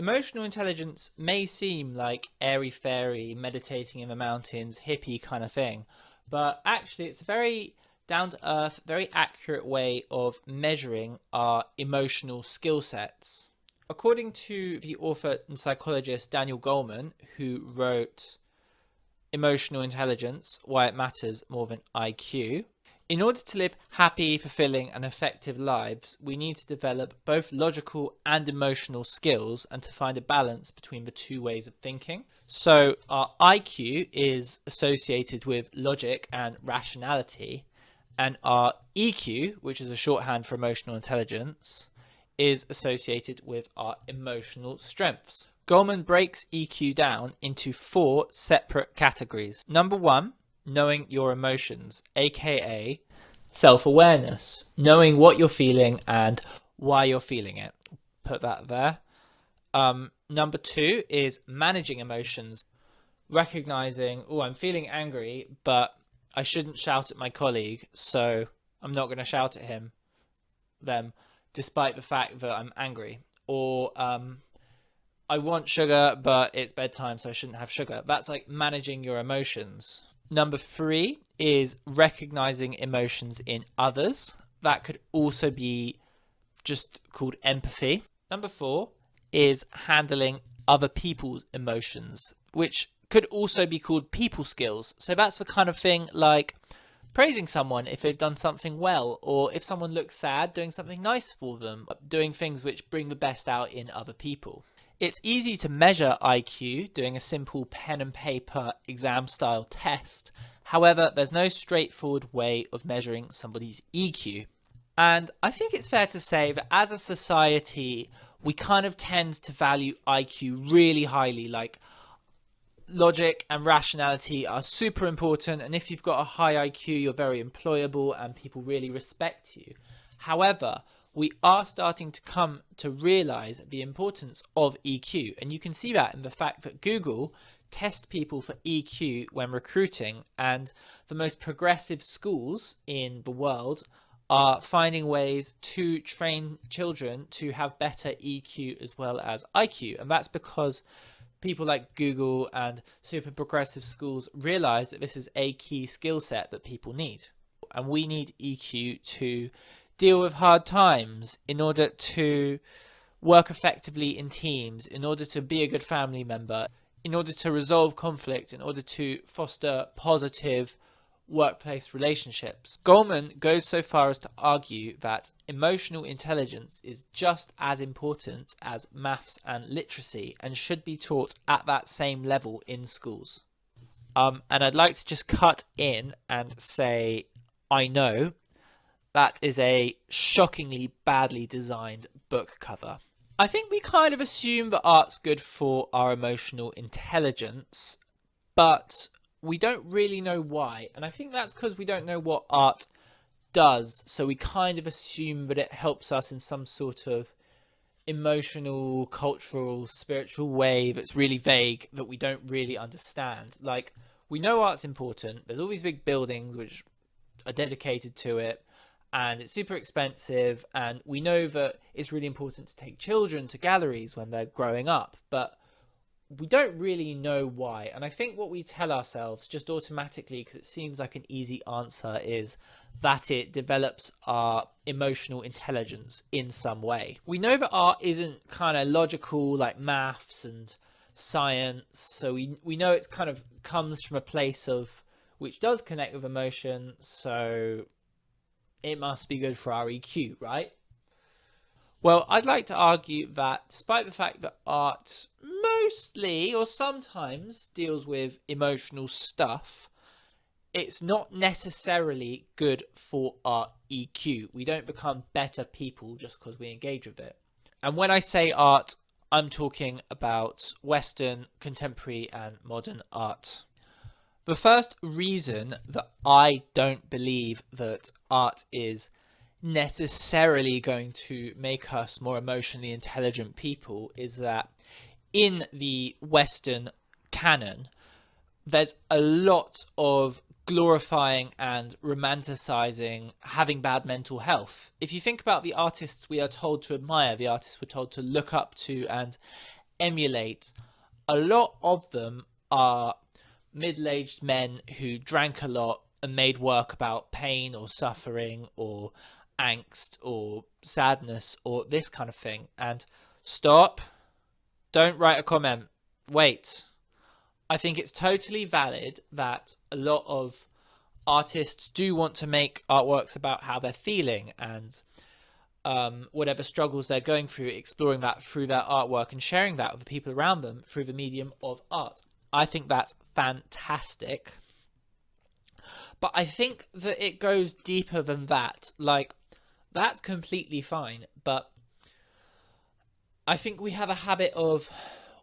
Emotional intelligence may seem like airy-fairy, meditating in the mountains, hippie kind of thing, but actually it's a very down-to-earth, very accurate way of measuring our emotional skill sets. According to the author and psychologist Daniel Goleman, who wrote Emotional Intelligence, Why It Matters More Than IQ, in order to live happy, fulfilling, and effective lives, we need to develop both logical and emotional skills and to find a balance between the two ways of thinking. So our IQ is associated with logic and rationality, and our EQ, which is a shorthand for emotional intelligence, is associated with our emotional strengths. Goleman breaks EQ down into 4 separate categories. Number 1, knowing your emotions, aka self-awareness, knowing what you're feeling and why you're feeling it. Put that there. Number 2 is managing emotions, recognizing, oh, I'm feeling angry, but I shouldn't shout at my colleague, so I'm not going to shout at them, despite the fact that I'm angry. Or I want sugar, but it's bedtime, so I shouldn't have sugar. That's like managing your emotions. Number 3 is recognizing emotions in others. That could also be just called empathy. Number 4 is handling other people's emotions, which could also be called people skills. So that's the kind of thing like praising someone if they've done something well, or if someone looks sad, doing something nice for them, doing things which bring the best out in other people. It's easy to measure IQ doing a simple pen and paper exam style test. However, there's no straightforward way of measuring somebody's EQ. And I think it's fair to say that as a society, we kind of tend to value IQ really highly. Like, logic and rationality are super important, and if you've got a high IQ, you're very employable and people really respect you. However, we are starting to come to realize the importance of EQ, and you can see that in the fact that Google test people for EQ when recruiting, and the most progressive schools in the world are finding ways to train children to have better EQ as well as IQ. And that's because people like Google and super progressive schools realize that this is a key skill set that people need. And we need EQ to deal with hard times, in order to work effectively in teams, in order to be a good family member, in order to resolve conflict, in order to foster positive workplace relationships. Goleman goes so far as to argue that emotional intelligence is just as important as maths and literacy and should be taught at that same level in schools. And I'd like to just cut in and say, I know that is a shockingly badly designed book cover. I think we kind of assume that art's good for our emotional intelligence, but we don't really know why. And I think that's because we don't know what art does. So we kind of assume that it helps us in some sort of emotional, cultural, spiritual way that's really vague, that we don't really understand. Like, we know art's important. There's all these big buildings which are dedicated to it, and it's super expensive, and we know that it's really important to take children to galleries when they're growing up, but we don't really know why. And I think what we tell ourselves just automatically, because it seems like an easy answer, is that it develops our emotional intelligence in some way. We know that art isn't kind of logical like maths and science, so we know it's kind of comes from a place of which does connect with emotion, so it must be good for our EQ, right? Well, I'd like to argue that despite the fact that art mostly or sometimes deals with emotional stuff, it's not necessarily good for our EQ. We don't become better people just because we engage with it. And when I say art, I'm talking about Western, contemporary, and modern art. The first reason that I don't believe that art is necessarily going to make us more emotionally intelligent people is that in the Western canon, there's a lot of glorifying and romanticizing having bad mental health. If you think about the artists we are told to admire, the artists we're told to look up to and emulate, a lot of them are middle-aged men who drank a lot and made work about pain or suffering or angst or sadness or this kind of thing. And stop, don't write a comment, wait. I think it's totally valid that a lot of artists do want to make artworks about how they're feeling and whatever struggles they're going through, exploring that through their artwork and sharing that with the people around them through the medium of art. I think that's fantastic. But I think that it goes deeper than that. Like, that's completely fine. But I think we have a habit of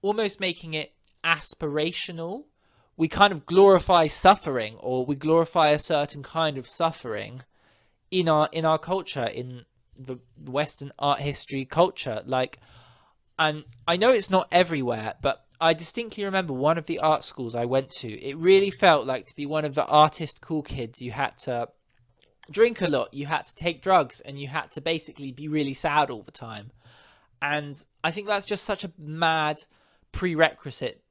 almost making it aspirational. We kind of glorify suffering, or we glorify a certain kind of suffering in our culture, in the Western art history culture. Like, and I know it's not everywhere, but I distinctly remember one of the art schools I went to, it really felt like to be one of the artist cool kids, you had to drink a lot, you had to take drugs, and you had to basically be really sad all the time. And I think that's just such a mad prerequisite.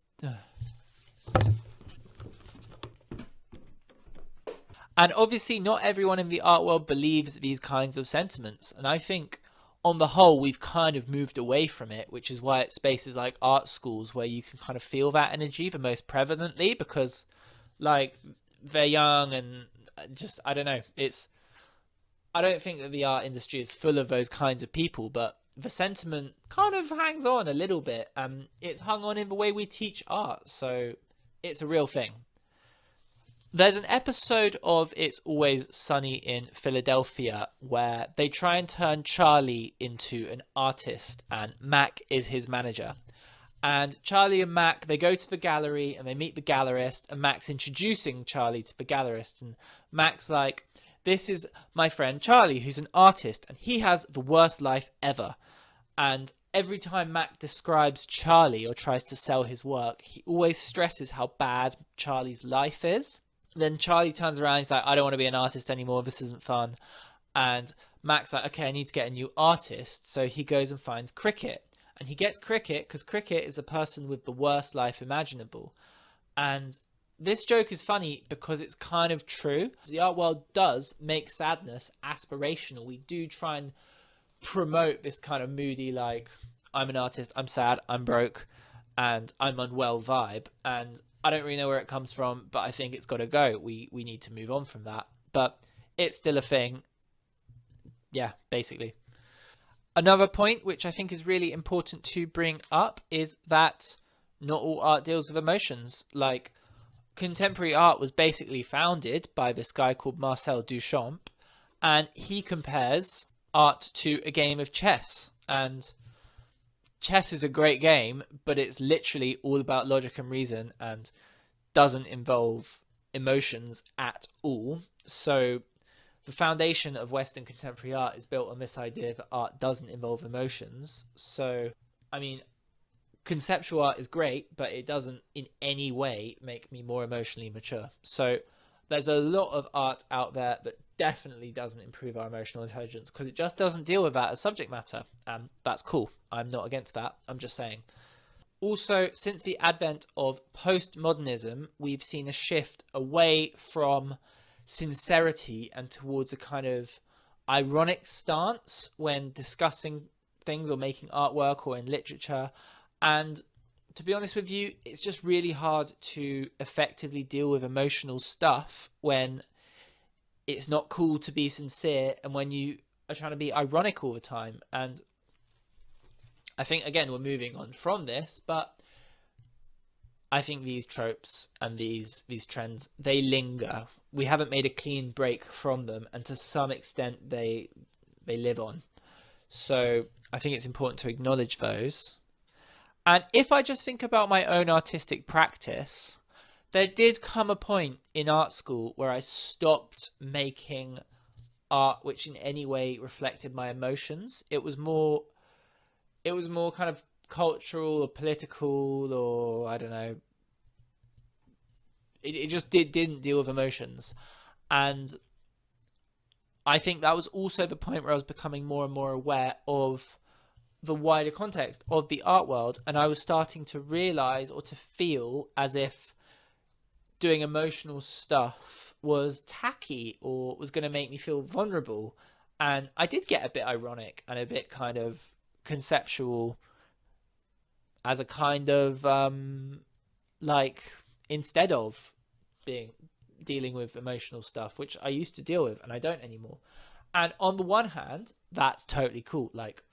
And obviously not everyone in the art world believes these kinds of sentiments. And I think on the whole, we've kind of moved away from it, which is why it's spaces like art schools where you can kind of feel that energy the most prevalently, because like they're young and just, I don't know, I don't think that the art industry is full of those kinds of people, but the sentiment kind of hangs on a little bit. It's hung on in the way we teach art, so it's a real thing. There's an episode of It's Always Sunny in Philadelphia where they try and turn Charlie into an artist, and Mac is his manager. And Charlie and Mac, they go to the gallery and they meet the gallerist, and Mac's introducing Charlie to the gallerist, and Mac's like, this is my friend Charlie, who's an artist, and he has the worst life ever. And every time Mac describes Charlie or tries to sell his work, he always stresses how bad Charlie's life is. Then Charlie turns around and he's like, I don't want to be an artist anymore, this isn't fun. And Mac's like, okay, I need to get a new artist. So he goes and finds Cricket. And he gets Cricket because Cricket is a person with the worst life imaginable. And this joke is funny because it's kind of true. The art world does make sadness aspirational. We do try and promote this kind of moody, like, I'm an artist, I'm sad, I'm broke, and I'm unwell vibe. And I don't really know where it comes from, but I think it's got to go. We need to move on from that. But it's still a thing. Yeah, basically. Another point which I think is really important to bring up is that not all art deals with emotions. Like, contemporary art was basically founded by this guy called Marcel Duchamp, and he compares art to a game of chess. And chess is a great game, but it's literally all about logic and reason and doesn't involve emotions at all. So the foundation of Western contemporary art is built on this idea that art doesn't involve emotions. So, I mean, conceptual art is great, but it doesn't in any way make me more emotionally mature. So there's a lot of art out there that definitely doesn't improve our emotional intelligence because it just doesn't deal with that as subject matter. That's cool. I'm not against that. I'm just saying. Also, since the advent of postmodernism, we've seen a shift away from sincerity and towards a kind of ironic stance when discussing things or making artwork or in literature. And to be honest with you, it's just really hard to effectively deal with emotional stuff when it's not cool to be sincere and when you are trying to be ironic all the time. And I think, again, we're moving on from this, but I think these tropes and these trends, they linger. We haven't made a clean break from them, and to some extent they live on. So I think it's important to acknowledge those. And if I just think about my own artistic practice, there did come a point in art school where I stopped making art which in any way reflected my emotions. It was more kind of cultural or political, or I don't know. It just didn't deal with emotions. And I think that was also the point where I was becoming more and more aware of the wider context of the art world, and I was starting to realize or to feel as if doing emotional stuff was tacky or was going to make me feel vulnerable. And I did get a bit ironic and a bit kind of conceptual as a kind of like, instead of being dealing with emotional stuff, which I used to deal with and I don't anymore. And on the one hand, that's totally cool. Like,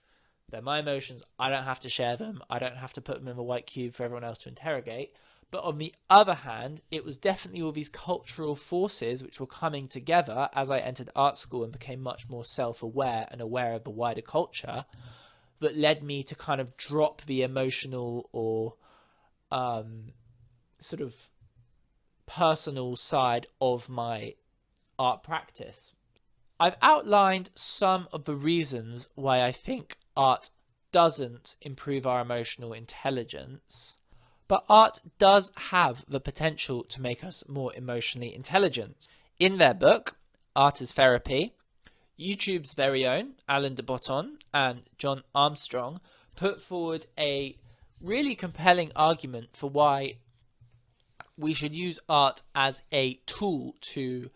they're my emotions. I don't have to share them. I don't have to put them in a white cube for everyone else to interrogate. But on the other hand, it was definitely all these cultural forces which were coming together as I entered art school and became much more self-aware and aware of the wider culture that led me to kind of drop the emotional or sort of personal side of my art practice. I've outlined some of the reasons why I think art doesn't improve our emotional intelligence, but art does have the potential to make us more emotionally intelligent. In their book, Art as Therapy, YouTube's very own Alain de Botton and John Armstrong put forward a really compelling argument for why we should use art as a tool to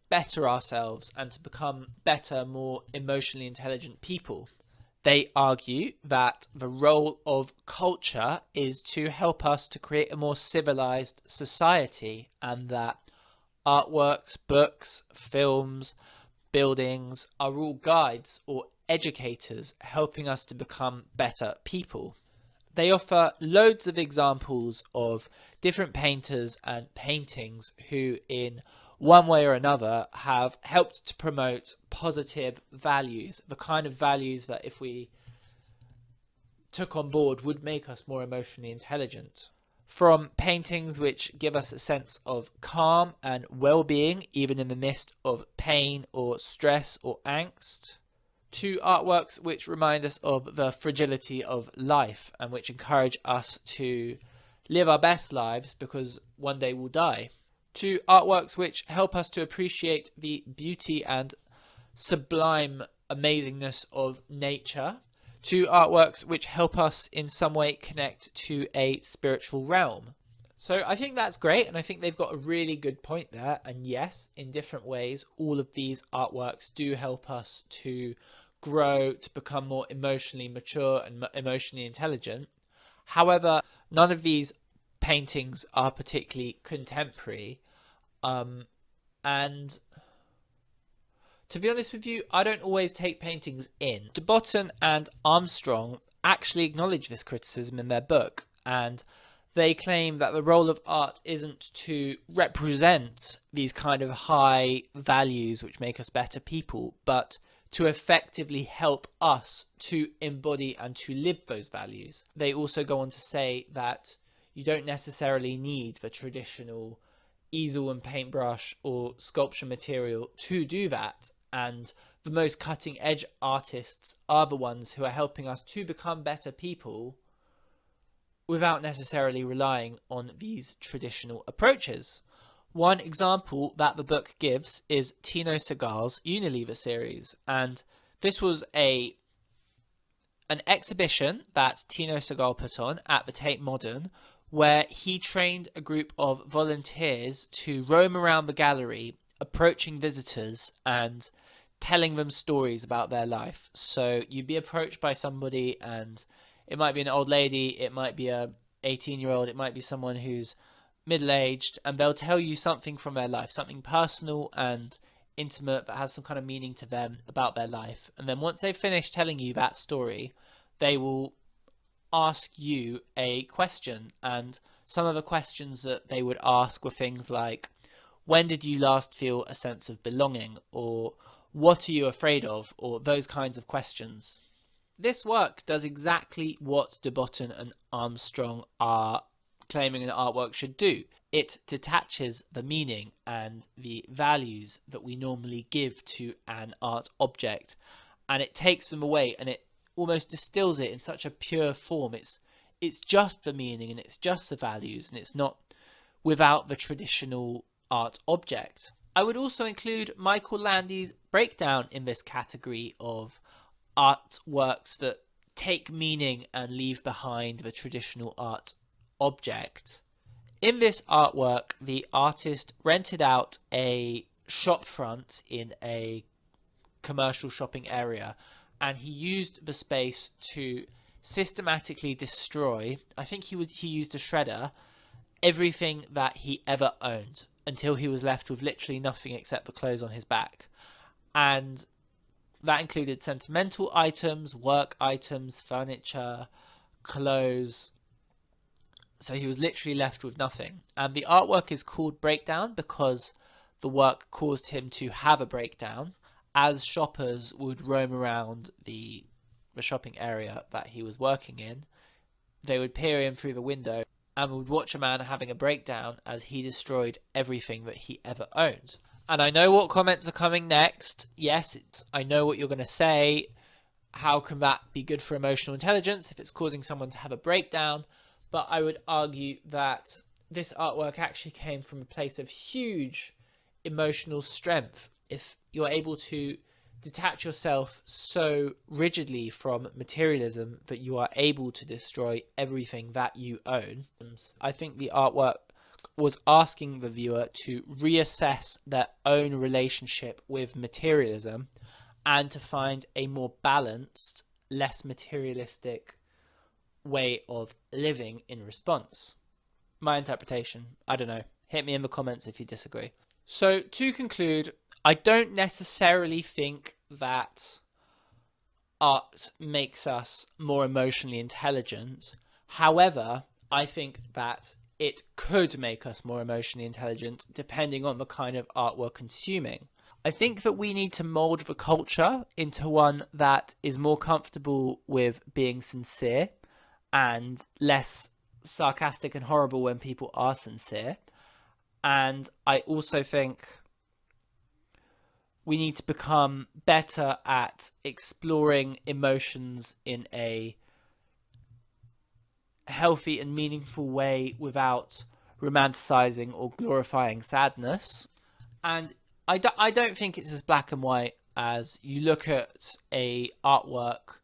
better ourselves and to become better, more emotionally intelligent people. They argue that the role of culture is to help us to create a more civilized society, and that artworks, books, films, buildings are all guides or educators helping us to become better people. They offer loads of examples of different painters and paintings who, in one way or another, have helped to promote positive values, the kind of values that if we took on board would make us more emotionally intelligent. From paintings which give us a sense of calm and well-being even in the midst of pain or stress or angst, to artworks which remind us of the fragility of life and which encourage us to live our best lives because one day we'll die, to artworks which help us to appreciate the beauty and sublime amazingness of nature, to artworks which help us in some way connect to a spiritual realm. So I think that's great, and I think they've got a really good point there. And yes, in different ways, all of these artworks do help us to grow, to become more emotionally mature and emotionally intelligent. However, none of these paintings are particularly contemporary. And to be honest with you, I don't always take paintings in. De Botton and Armstrong actually acknowledge this criticism in their book, and they claim that the role of art isn't to represent these kind of high values which make us better people, but to effectively help us to embody and to live those values. They also go on to say that you don't necessarily need the traditional easel and paintbrush or sculpture material to do that, and the most cutting edge artists are the ones who are helping us to become better people without necessarily relying on these traditional approaches. One example that the book gives is Tino Cigars' Unilever series, and this was an exhibition that Tino Segal put on at the Tate Modern, where he trained a group of volunteers to roam around the gallery, approaching visitors and telling them stories about their life. So you'd be approached by somebody, and it might be an old lady, it might be a 18-year-old, it might be someone who's middle-aged, and they'll tell you something from their life, something personal and intimate that has some kind of meaning to them about their life. And then once they've finished telling you that story, they will ask you a question, and some of the questions that they would ask were things like, when did you last feel a sense of belonging, or what are you afraid of, or those kinds of questions. This work does exactly what de Botton and Armstrong are claiming an artwork should do. It detaches the meaning and the values that we normally give to an art object, and it takes them away, and it almost distills it in such a pure form. It's just the meaning and it's just the values, and it's not without the traditional art object. I would also include Michael Landy's breakdown in this category of artworks that take meaning and leave behind the traditional art object. In this artwork, the artist rented out a shop front in a commercial shopping area, and he used the space to systematically destroy, I think he used a shredder, everything that he ever owned until he was left with literally nothing except the clothes on his back. And that included sentimental items, work items, furniture, clothes. So he was literally left with nothing. And the artwork is called Breakdown because the work caused him to have a breakdown as shoppers would roam around the shopping area that he was working in. They would peer in through the window and would watch a man having a breakdown as he destroyed everything that he ever owned. And I know what comments are coming next. Yes, I know what you're going to say. How can that be good for emotional intelligence if it's causing someone to have a breakdown? But I would argue that this artwork actually came from a place of huge emotional strength. If you're able to detach yourself so rigidly from materialism that you are able to destroy everything that you own, I think the artwork was asking the viewer to reassess their own relationship with materialism and to find a more balanced, less materialistic way of living in response. My interpretation, I don't know. Hit me in the comments if you disagree. So to conclude, I don't necessarily think that art makes us more emotionally intelligent. However, I think that it could make us more emotionally intelligent depending on the kind of art we're consuming. I think that we need to mold the culture into one that is more comfortable with being sincere and less sarcastic and horrible when people are sincere. And I also think we need to become better at exploring emotions in a healthy and meaningful way without romanticizing or glorifying sadness. And I don't think it's as black and white as you look at a artwork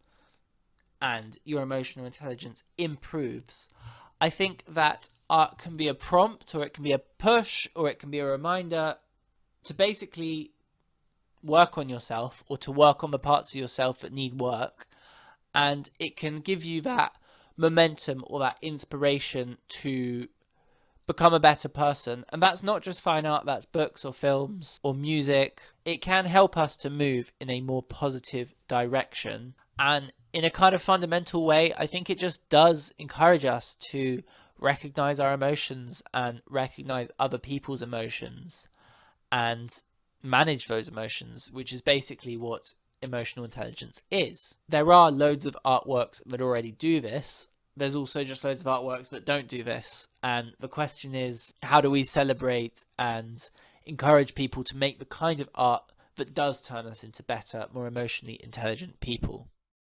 and your emotional intelligence improves. I think that art can be a prompt, or it can be a push, or it can be a reminder to basically work on yourself, or to work on the parts of yourself that need work. And it can give you that momentum or that inspiration to become a better person. And that's not just fine art, that's books or films or music. It can help us to move in a more positive direction. And in a kind of fundamental way, I think it just does encourage us to recognize our emotions and recognize other people's emotions and manage those emotions, which is basically what emotional intelligence is. There are loads of artworks that already do this. There's also just loads of artworks that don't do this. And the question is, how do we celebrate and encourage people to make the kind of art that does turn us into better, more emotionally intelligent people?